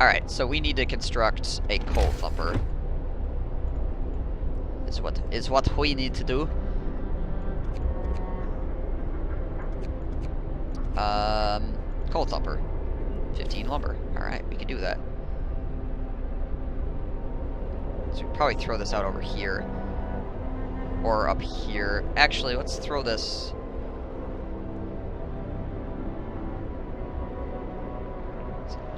Alright, so we need to construct a coal thumper. Is what we need to do. Coal thumper. 15 lumber. Alright, we can do that. So we can probably throw this out over here. Or up here. Actually, let's throw this...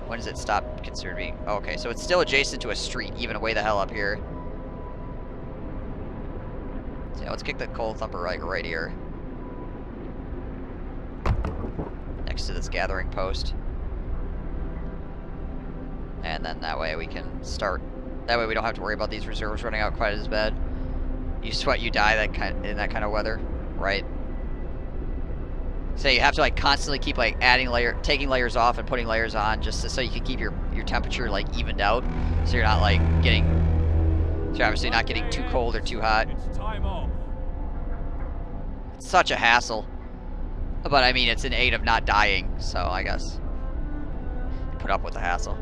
When does it stop considered being... Oh, okay, so it's still adjacent to a street, even way the hell up here. So yeah, let's kick the coal thumper right here. Next to this gathering post. And then that way we can start... That way we don't have to worry about these reserves running out quite as bad. You sweat, you die in that kind of weather, right? So you have to like constantly keep like taking layers off and putting layers on just so you can keep your temperature like evened out. So you're not like getting... So you're obviously not getting too cold or too hot. It's such a hassle. But I mean, it's in aid of not dying, so I guess put up with the hassle.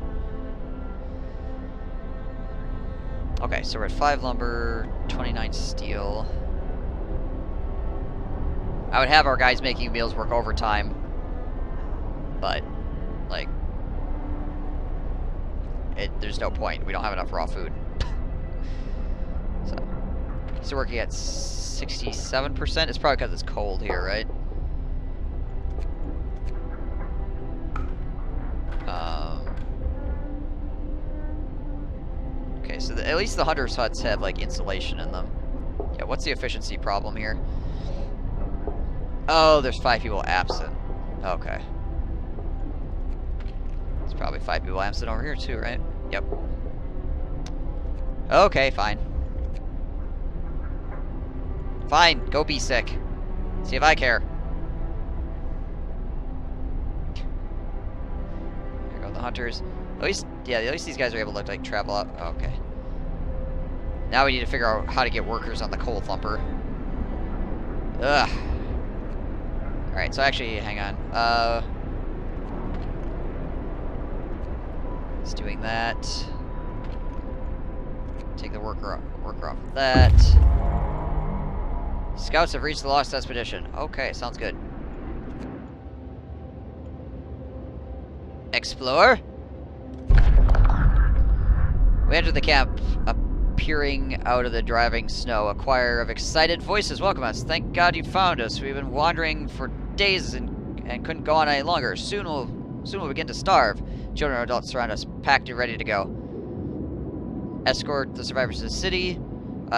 Okay, so we're at 5 lumber, 29 steel. I would have our guys making meals work overtime, but like, there's no point. We don't have enough raw food. So he's working at 67%. It's probably because it's cold here, right? Okay, so at least the hunters' huts have like insulation in them. Yeah, what's the efficiency problem here? Oh, there's 5 people absent. Okay. There's probably 5 people absent over here too, right? Yep. Okay, fine. Fine, go be sick. See if I care. Here go the hunters. At least, yeah, at least these guys are able to like travel up. Oh, okay. Now we need to figure out how to get workers on the coal thumper. Ugh. Alright, so actually, hang on. It's doing that. Take the worker off of that. Scouts have reached the lost expedition. Okay, sounds good. Explore. We entered the camp, appearing out of the driving snow. A choir of excited voices welcome us. Thank God you found us. We've been wandering for days and couldn't go on any longer. Soon we'll begin to starve. Children and adults surround us, packed and ready to go. Escort the survivors to the city.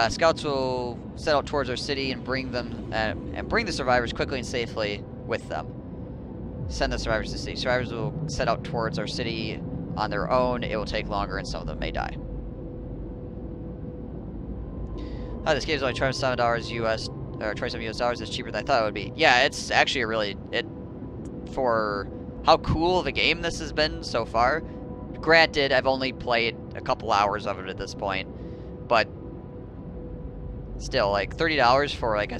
Scouts will set out towards our city and bring the survivors quickly and safely with them. Send the survivors to the city. Survivors will set out towards our city on their own. It will take longer, and some of them may die. This game is only $27 US, or $27 US. It's cheaper than I thought it would be. Yeah, it's actually a really for how cool of a game this has been so far. Granted, I've only played a couple hours of it at this point, but still, like $30 for like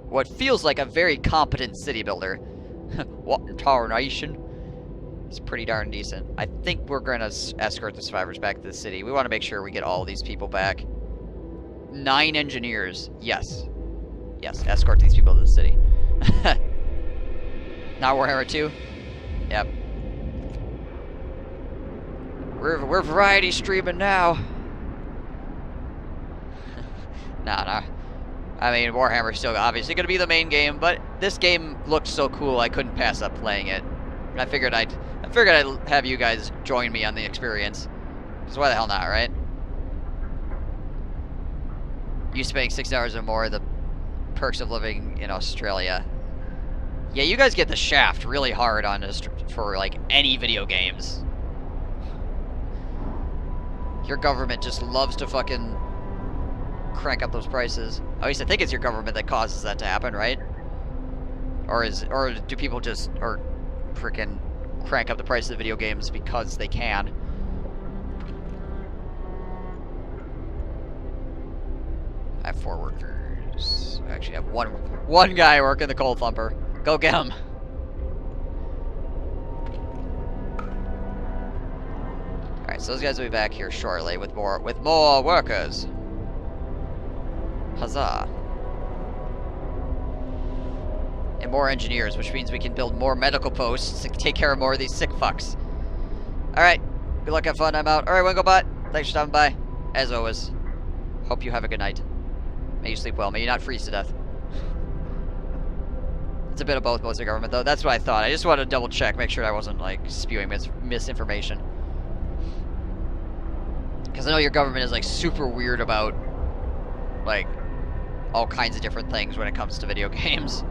what feels like a very competent city builder. What entire nation? It's pretty darn decent. I think we're gonna escort the survivors back to the city. We want to make sure we get all these people back. 9 engineers. Yes. Yes, escort these people to the city. Now Warhammer 2? Yep. We're variety streaming now. Nah. I mean, Warhammer's still obviously going to be the main game, but this game looked so cool I couldn't pass up playing it. And I figured I'd have you guys join me on the experience. Because why the hell not, right? You spending $6 or more, the perks of living in Australia. Yeah, you guys get the shaft really hard on this for like any video games. Your government just loves to fucking crank up those prices. At least I think it's your government that causes that to happen, right? Or do people just freaking crank up the price of the video games because they can? I have 4 workers. I actually have one guy working the coal thumper. Go get him. Alright, so those guys will be back here shortly with more workers. Huzzah. And more engineers, which means we can build more medical posts to take care of more of these sick fucks. Alright, good luck, have fun, I'm out. Alright, Wingobot, thanks for stopping by. As always, hope you have a good night. May you sleep well, may you not freeze to death. It's a bit of both, most of the government, though. That's what I thought. I just wanted to double check, make sure I wasn't, like, spewing misinformation. Because I know your government is, like, super weird about, like, all kinds of different things when it comes to video games.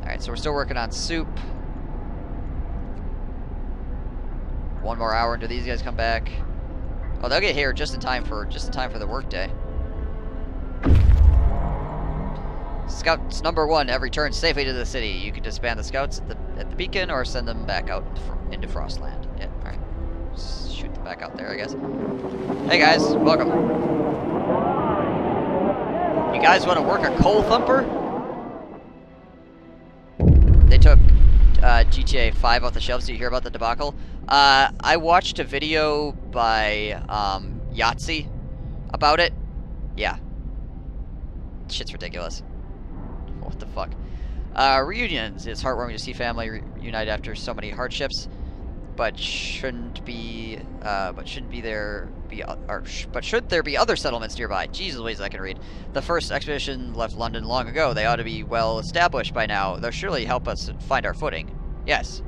Alright, so we're still working on soup. 1 more hour until these guys come back. Oh, they'll get here just in time for the workday. Scouts number 1 have returned safely to the city. You can disband the scouts at the beacon or send them back out into Frostland. Yeah, alright. Shoot them back out there, I guess. Hey guys, welcome. You guys want to work a coal thumper? They took GTA 5 off the shelves. Did you hear about the debacle? I watched a video by Yahtzee about it. Yeah. Shit's ridiculous. What the fuck? Reunions. It's heartwarming to see family reunite after so many hardships, but should there be other settlements nearby? Jesus, Louise, I can read. The first expedition left London long ago. They ought to be well established by now. They'll surely help us find our footing. Yes,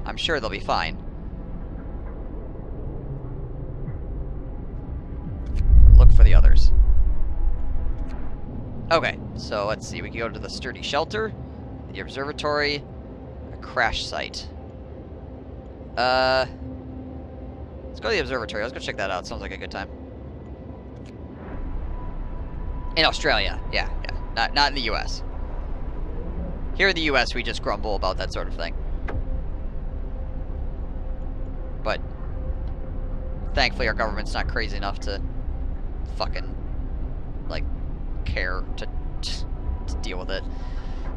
I'm sure they'll be fine. Look for the others. Okay, so let's see. We can go to the sturdy shelter, the observatory, a crash site. Let's go to the observatory. Let's go check that out. Sounds like a good time. In Australia, yeah. Not in the U.S. Here in the U.S., we just grumble about that sort of thing. But thankfully, our government's not crazy enough to fucking like care to deal with it.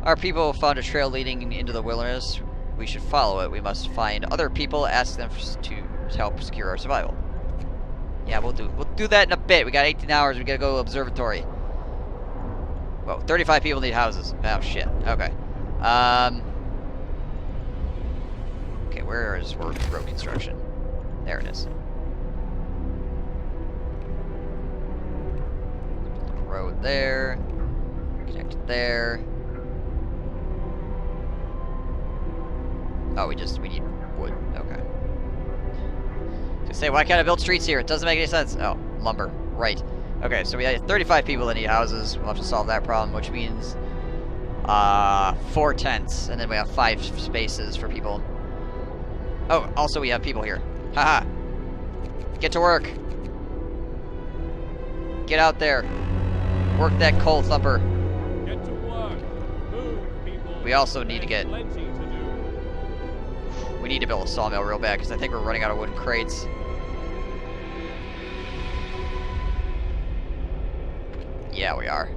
Our people found a trail leading into the wilderness. We should follow it. We must find other people, ask them to help secure our survival. Yeah, we'll do that in a bit. We got 18 hours. We gotta go to the observatory. Whoa, 35 people need houses. Oh shit. Okay. Okay, where is road construction? There it is. Road there. Connect there. Oh, we need wood. Okay. To say, why can't I build streets here? It doesn't make any sense. Oh, lumber. Right. Okay, so we have 35 people that need houses. We'll have to solve that problem, which means 4 tents, and then we have 5 spaces for people. Oh, also we have people here. Haha. Get to work. Get out there. Work that coal thumper. Get to work. Move, people. We also need to get... Plenty to do. We need to build a sawmill real bad, because I think we're running out of wooden crates. Yeah, we are.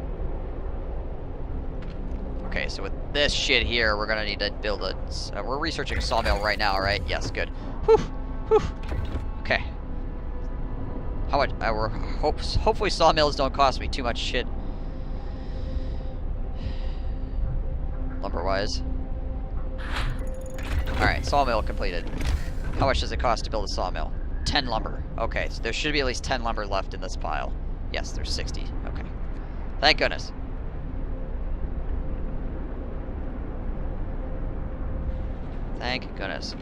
Okay, so with this shit here, we're gonna need to build a... we're researching a sawmill right now, right? Yes, good. Whew! Whew! Okay. How much... hopefully sawmills don't cost me too much shit. Lumber-wise. Alright, sawmill completed. How much does it cost to build a sawmill? 10 lumber. Okay, so there should be at least 10 lumber left in this pile. Yes, there's 60. Okay. Thank goodness. Thank goodness.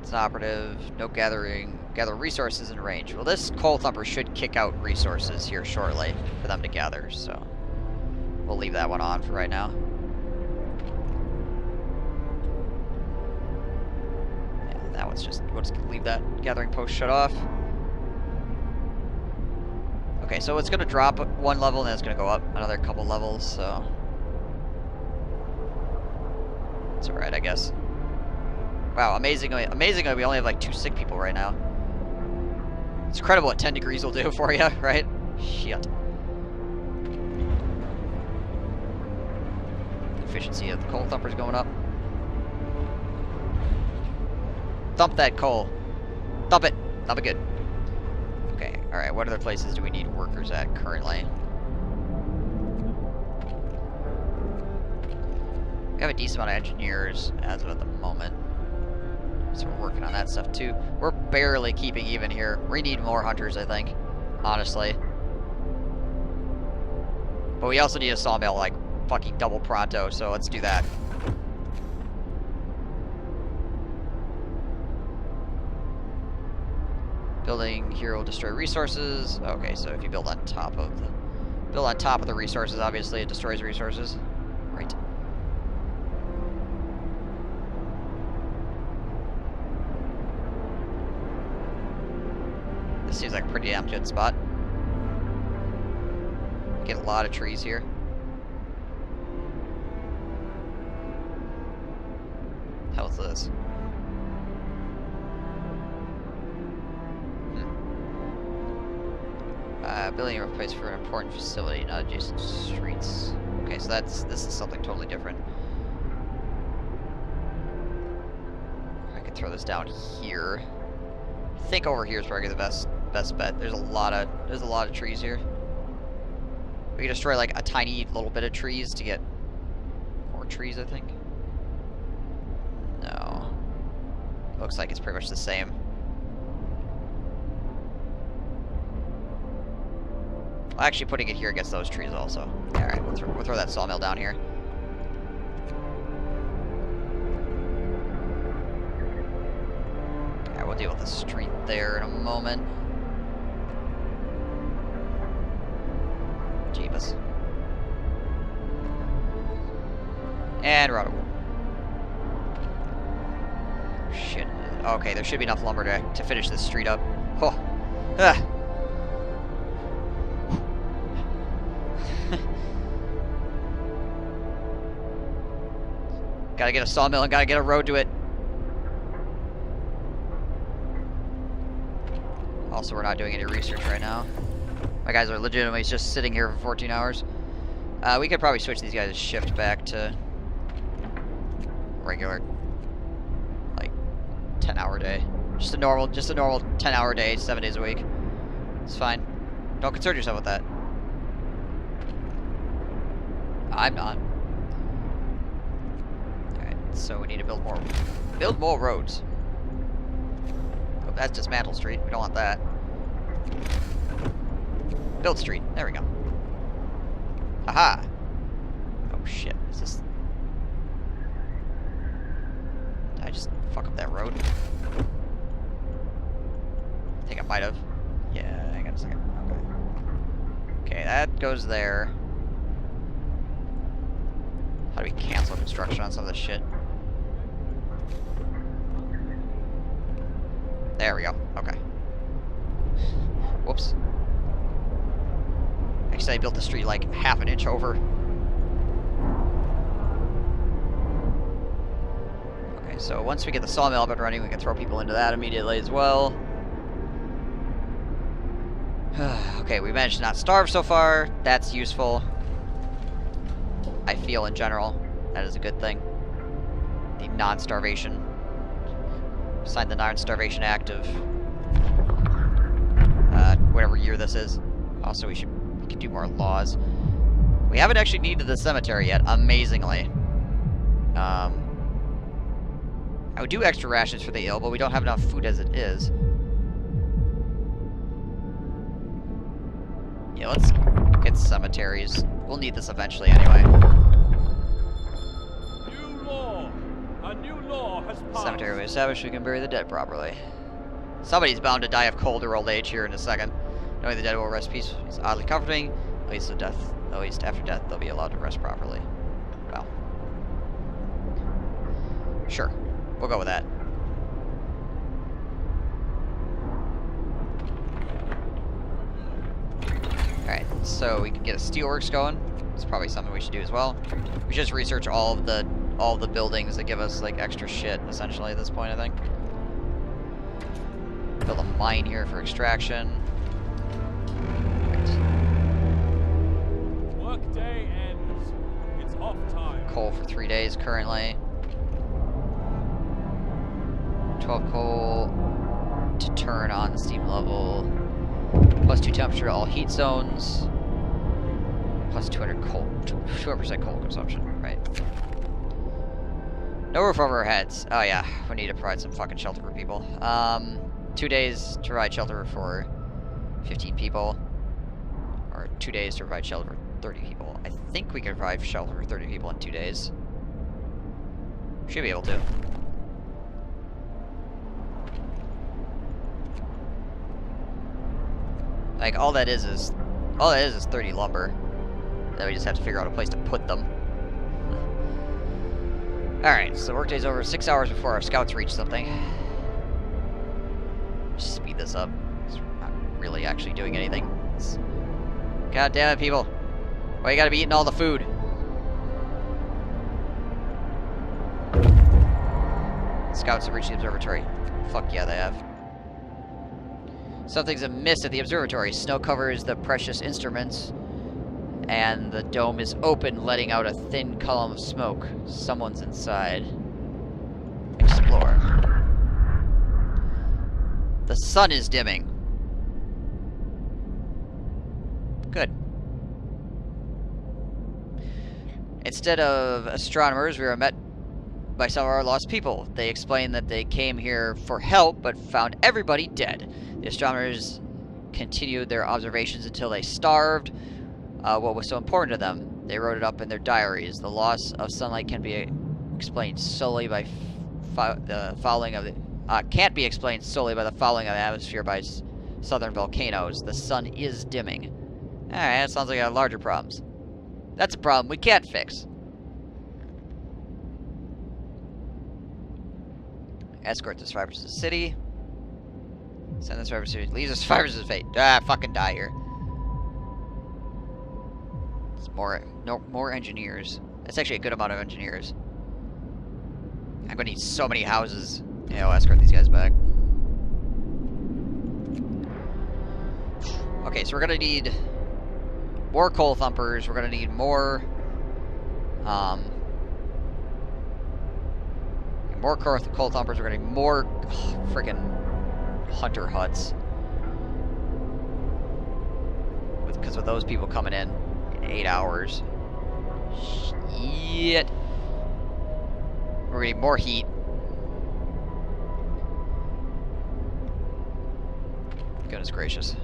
It's not operative. No gather resources in range. Well, this coal thumper should kick out resources here shortly for them to gather, so we'll leave that one on for right now. Yeah, that one's just... we'll just leave that gathering post shut off. Okay, so it's going to drop 1 level, and then it's going to go up another couple levels, so... it's alright, I guess. Wow, amazingly, we only have like 2 sick people right now. It's incredible what 10 degrees will do for you, right? Shit. Efficiency of the coal thumper's going up. Dump that coal. Dump it. Dump it good. Okay, alright, what other places do we need workers at currently? We have a decent amount of engineers as of the moment. So we're working on that stuff too. We're barely keeping even here. We need more hunters, I think. Honestly. But we also need a sawmill like fucking double pronto, so let's do that. Building here will destroy resources. Okay, so if you build on top of the resources, obviously it destroys resources. Right. This seems like a pretty damn good spot. Get a lot of trees here. How's this? Building a place for an important facility, not adjacent streets. Okay, so this is something totally different. I could throw this down here. I think over here is probably the best bet. There's a lot of trees here. We can destroy like a tiny little bit of trees to get more trees, I think. No. Looks like it's pretty much the same. Actually, putting it here gets those trees also. Alright, we'll throw that sawmill down here. Alright, we'll deal with the street there in a moment. Jeebus. And route. Shit. Okay, there should be enough lumber to finish this street up. Oh. Ah. Gotta get a sawmill and gotta get a road to it. Also, we're not doing any research right now. My guys are legitimately just sitting here for 14 hours. We could probably switch these guys' shift back to regular, like, 10-hour day. Just a normal 10-hour day, 7 days a week. It's fine. Don't concern yourself with that. I'm not. Alright, so we need to build more roads. Oh, that's dismantle street. We don't want that. Build street. There we go. Aha! Oh shit. Is this... Did I just fuck up that road? I think I might have. Yeah, hang on a second. Okay. Okay, that goes there. How do we cancel construction on some of this shit? There we go. Okay. Whoops. Actually, I built the street like half an inch over. Okay, so once we get the sawmill up and running, we can throw people into that immediately as well. Okay, we managed to not starve so far. That's useful. I feel in general that is a good thing. The non-starvation. Signed the Non-Starvation Act of whatever year this is. Also, we can do more laws. We haven't actually needed the cemetery yet, amazingly. I would do extra rations for the ill, but we don't have enough food as it is. Yeah, let's get cemeteries. We'll need this eventually anyway. New law. A new law has passed. Cemetery we established, we can bury the dead properly. Somebody's bound to die of cold or old age here in a second. Knowing the dead will rest peace is oddly comforting. At least after death, they'll be allowed to rest properly. Well, sure, we'll go with that. All right, so we can get a steelworks going. It's probably something we should do as well. We should just research all of the buildings that give us like extra shit essentially at this point, I think. Build a mine here for extraction. Workday ends. It's off time. Coal for 3 days currently. 12 coal to turn on the steam level. +2 temperature to all heat zones. Plus 200 coal, 200% coal consumption, right? No roof over our heads. Oh yeah, we need to provide some fucking shelter for people. 2 days to provide shelter for 15 people. Or 2 days to provide shelter for 30 people. I think we can provide shelter for 30 people in 2 days. Should be able to. Like, all that is 30 lumber. Then we just have to figure out a place to put them. Alright, so workday's over 6 hours before our scouts reach something. Just speed this up. We're not really actually doing anything. God damn it, people. Why you gotta be eating all the food? Scouts have reached the observatory. Fuck yeah, they have. Something's amiss at the observatory. Snow covers the precious instruments, and the dome is open, letting out a thin column of smoke. Someone's inside. Explore. The sun is dimming. Good. Instead of astronomers, we were met by some of our lost people. They explained that they came here for help, but found everybody dead. The astronomers continued their observations until they starved. What was so important to them? They wrote it up in their diaries. The loss of sunlight can be explained solely by the fouling of the can't be explained solely by the fouling of the atmosphere by southern volcanoes. The sun is dimming. All right, that sounds like a larger problems. That's a problem we can't fix. Escort the survivors to the city. Send the survivors to leave the survivors to fate. Fucking die here. It's more engineers. That's actually a good amount of engineers. I'm gonna need so many houses. Yeah, I'll escort these guys back. Okay, so we're gonna need more coal thumpers. We're gonna need more coal thumpers. We're gonna need more freaking hunter huts. Because with those people coming in 8 hours. Shit. We're gonna need more heat. Goodness gracious.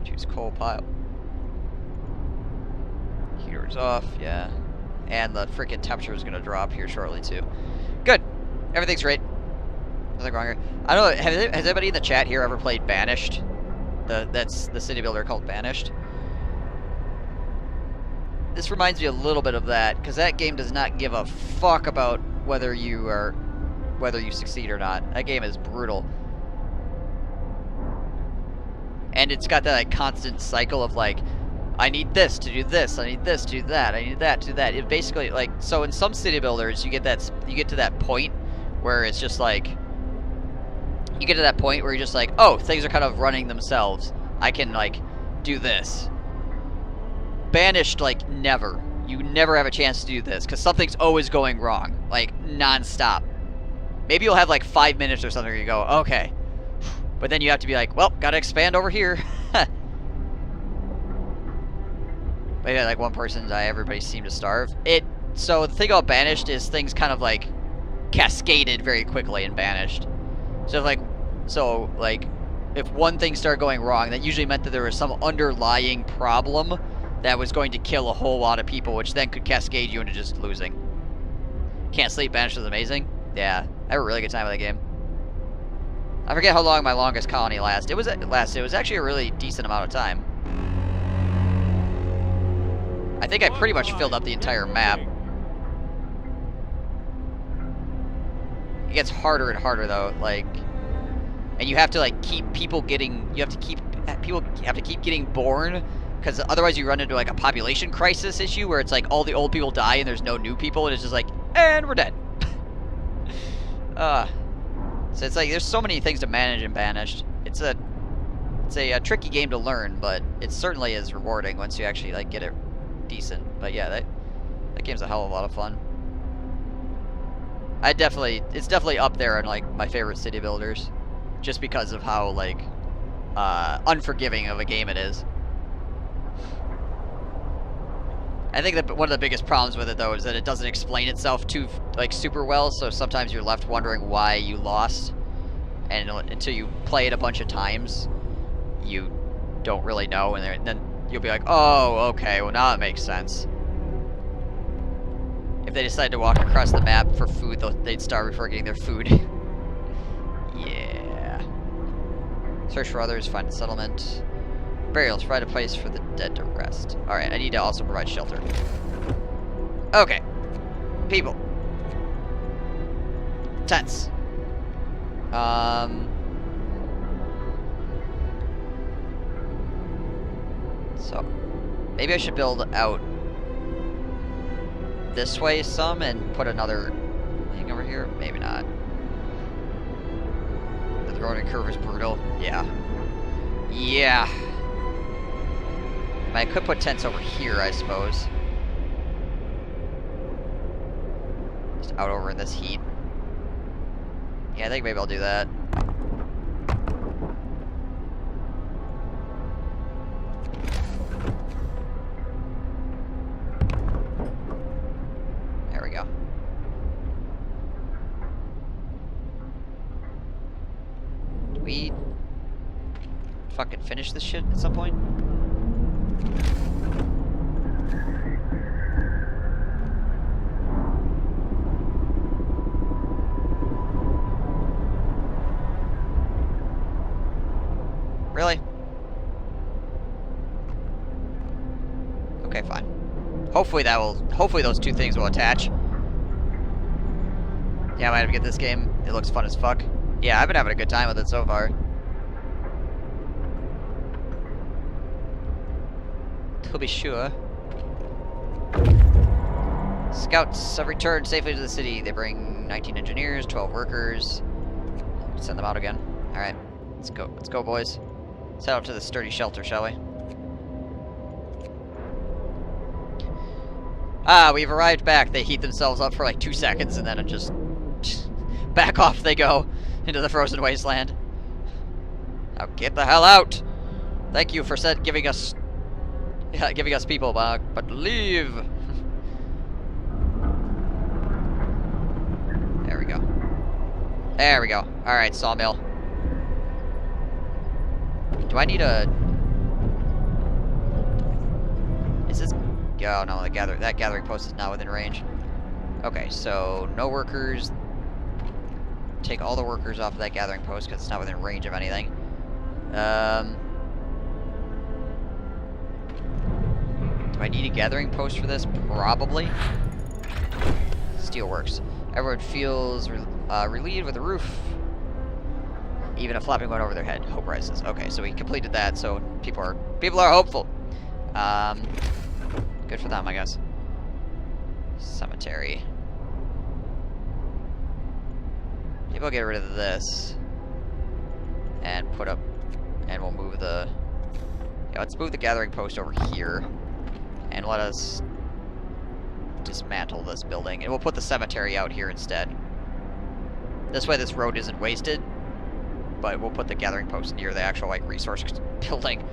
Choose coal pile. Heater's off, yeah. And the freaking temperature is gonna drop here shortly too. Good. Everything's great. Nothing wrong here. I don't know, has anybody in the chat here ever played Banished? That's the city builder called Banished. This reminds me a little bit of that, because that game does not give a fuck about whether you succeed or not. That game is brutal. And it's got that like constant cycle of like, I need this to do this, I need this to do that, I need that to do that. It basically like, so in some city builders you get to that point where it's just like, you get to that point where you're just like, oh, things are kind of running themselves. I can like do this. Banished, like, never. You never have a chance to do this because something's always going wrong, like non-stop. Maybe you'll have like 5 minutes or something where you go, okay. But then you have to be like, well, gotta expand over here. But yeah, like one person died, everybody seemed to starve. So the thing about Banished is things kind of like cascaded very quickly in Banished. So if one thing started going wrong, that usually meant that there was some underlying problem that was going to kill a whole lot of people, which then could cascade you into just losing. Can't Sleep Banished was amazing. Yeah, I had a really good time with that game. I forget how long my longest colony lasted. It was actually a really decent amount of time. I think I pretty much filled up the entire map. It gets harder and harder though, like, and you have to like keep people getting. People have to keep getting born, because otherwise you run into like a population crisis issue where it's like all the old people die and there's no new people, and it's just like, and we're dead. So it's like there's so many things to manage in Banished. It's a tricky game to learn, but it certainly is rewarding once you actually like get it decent. But yeah, that game's a hell of a lot of fun. It's definitely up there in like my favorite city builders, just because of how like unforgiving of a game it is. I think that one of the biggest problems with it though is that it doesn't explain itself too like super well, so sometimes you're left wondering why you lost, and until you play it a bunch of times, you don't really know, and then you'll be like, oh, okay, well now it makes sense. If they decide to walk across the map for food, they'd starve before getting their food. Yeah. Search for others, find a settlement. Burials, provide a place for the dead to rest. Alright, I need to also provide shelter. Okay. People. Tents. So, maybe I should build out this way some and put another thing over here. Maybe not. The road curve is brutal. Yeah. Yeah. I could put tents over here, I suppose. Just out over in this heat. Yeah, I think maybe I'll do that. There we go. Do we fucking finish this shit at some point? Really? Okay, fine. Hopefully those two things will attach. Yeah, I might have to get this game. It looks fun as fuck. Yeah, I've been having a good time with it so far. To be sure. Scouts have returned safely to the city. They bring 19 engineers, 12 workers. Send them out again. Alright, let's go. Let's go, boys. Let's head out to the sturdy shelter, shall we? Ah, we've arrived back. They heat themselves up for like 2 seconds and then just back off they go into the frozen wasteland. Now get the hell out! Thank you for giving us people, but leave! There we go. There we go. Alright, sawmill. Do I need a... Is this... Oh no, that gathering post is not within range. Okay, so no workers. Take all the workers off of that gathering post because it's not within range of anything. Do I need a gathering post for this? Probably. Steelworks. Everyone feels relieved with the roof. Even a flapping one over their head. Hope rises. Okay, so we completed that, so people are hopeful. Good for them, I guess. Cemetery. Maybe I'll get rid of this. And put up... And we'll move the... Yeah, let's move the gathering post over here. And let us dismantle this building. And we'll put the cemetery out here instead. This way this road isn't wasted. But we'll put the gathering post near the actual, like, resource building.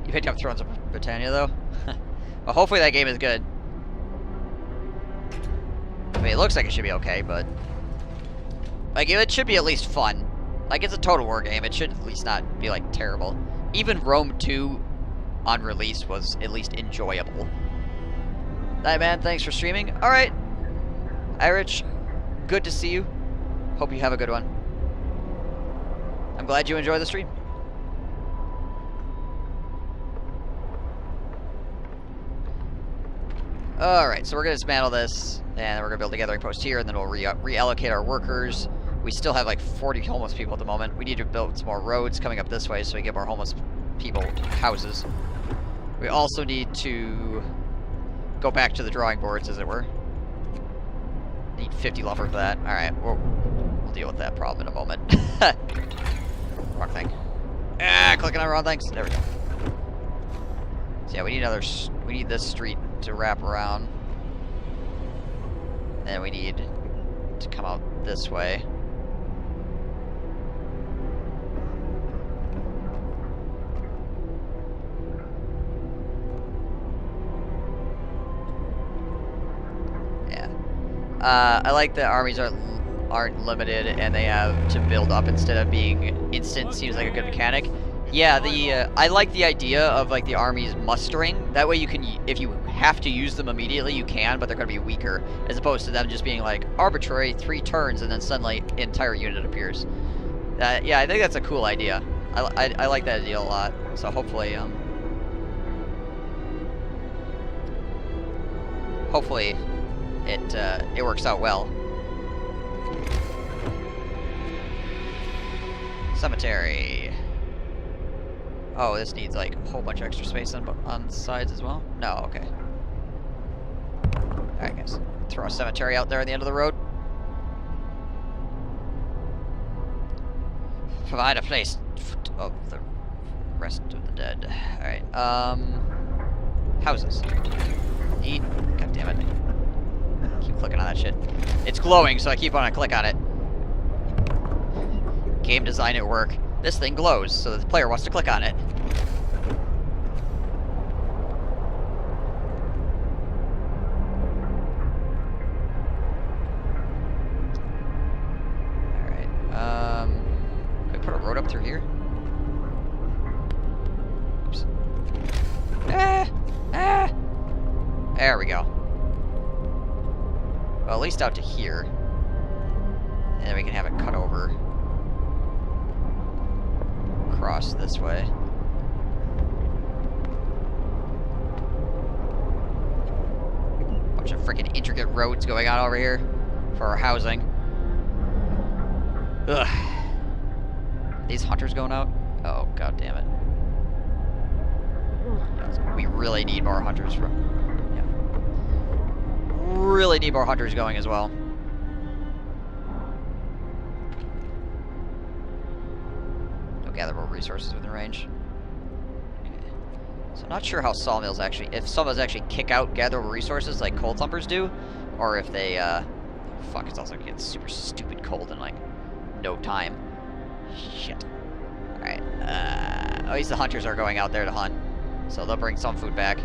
You picked up Thrones of Britannia, though? Well, hopefully that game is good. I mean, it looks like it should be okay, but... Like, it should be at least fun. Like, it's a Total War game. It should at least not be, like, terrible. Even Rome 2 on release was at least enjoyable. Night, man. Thanks for streaming. Alright. Hi, Rich. Good to see you. Hope you have a good one. I'm glad you enjoy the stream. Alright, so we're going to dismantle this, and then we're going to build a gathering post here, and then we'll reallocate our workers. We still have like 40 homeless people at the moment. We need to build some more roads coming up this way so we get more homeless people houses. We also need to go back to the drawing boards, as it were. Need 50 lumber for that. Alright, we'll deal with that problem in a moment. Wrong thing. Ah, clicking on the wrong things. There we go. So yeah, we need this street to wrap around. Then we need to come out this way. Yeah. I like that armies aren't limited and they have to build up instead of being instant. Seems like a good mechanic. Yeah, I like the idea of like the armies mustering. That way you can, if you have to use them immediately, you can, but they're going to be weaker, as opposed to them just being like arbitrary 3 turns and then suddenly an entire unit appears. Yeah, I think that's a cool idea. I like that idea a lot. So hopefully it works out well. Cemetery. Oh, this needs like a whole bunch of extra space on the sides as well? No, okay. Alright guys, throw a cemetery out there at the end of the road. Provide a place of the rest of the dead. Alright, houses. Neat. God damn it. Keep clicking on that shit. It's glowing, so I keep on to click on it. Game design at work. This thing glows, so the player wants to click on it. Alright, can we put a road up through here? Oops. There we go. Well, at least out to here. And then we can have it cut over. Across this way. Bunch of freaking intricate roads going on over here for our housing. Ugh. Are these hunters going out? Oh, god damn it. We really need more hunters from. Yeah. Really need more hunters going as well. Gather more resources within range. Okay. So I'm not sure how sawmills actually, if sawmills actually kick out gather more resources like coal thumpers do, or if they, fuck, it's also getting super stupid cold in like no time. Shit. Alright, at least the hunters are going out there to hunt, so they'll bring some food back.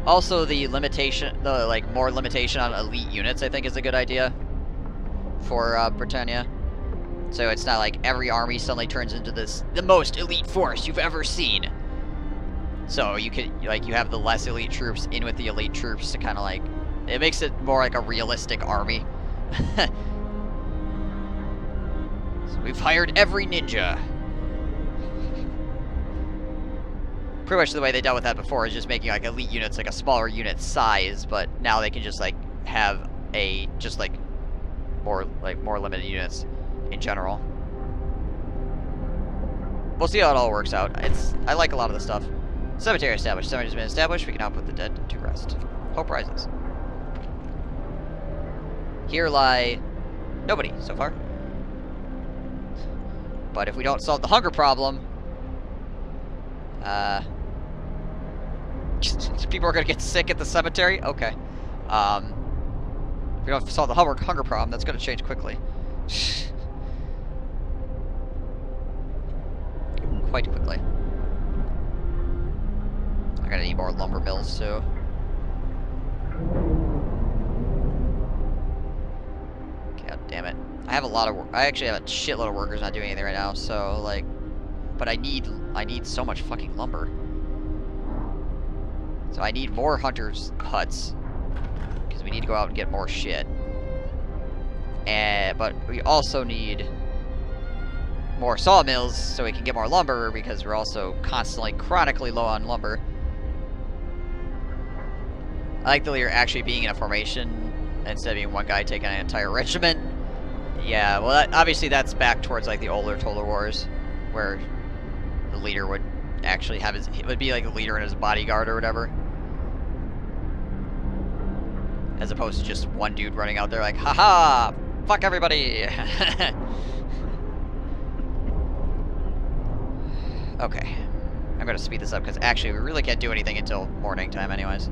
Also, the limitation, more limitation on elite units, I think is a good idea for Britannia. So it's not like every army suddenly turns into the most elite force you've ever seen. So you can, you have the less elite troops in with the elite troops to kind of like, it makes it more like a realistic army. So we've hired every ninja. Pretty much the way they dealt with that before is just making like elite units like a smaller unit size, but now they can just like have a, just like more limited units in general. We'll see how it all works out. I like a lot of the stuff. Cemetery established. Cemetery's been established. We can now put the dead to rest. Hope rises. Here lie nobody so far. But if we don't solve the hunger problem, people are gonna get sick at the cemetery. Okay. If we don't solve the hunger problem, that's gonna change quickly. Quite quickly. I'm gonna need more lumber mills too. God damn it. I have a lot of work. I actually have a shitload of workers not doing anything right now, so like, but I need so much fucking lumber. So I need more hunters' huts, because we need to go out and get more shit. But we also need more sawmills so we can get more lumber, because we're also constantly, chronically low on lumber. I like the leader actually being in a formation instead of being one guy taking an entire regiment. Yeah, well, obviously that's back towards like the older Total Wars, where the leader would actually have it would be like the leader and his bodyguard or whatever, as opposed to just one dude running out there like, haha, fuck everybody. Okay, I'm gonna speed this up because actually we really can't do anything until morning time anyways.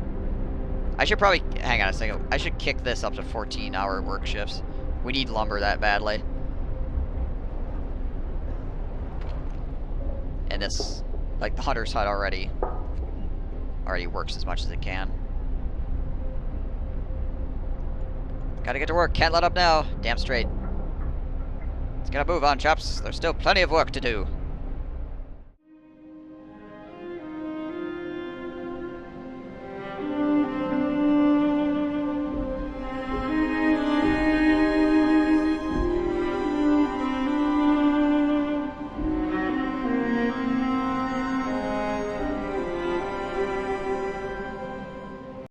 I should probably, hang on a second, I should kick this up to 14-hour work shifts. We need lumber that badly. And this, like, the hunter's hut already works as much as it can. Gotta get to work, can't let up now. Damn straight. Let's get a move on, chaps. There's still plenty of work to do.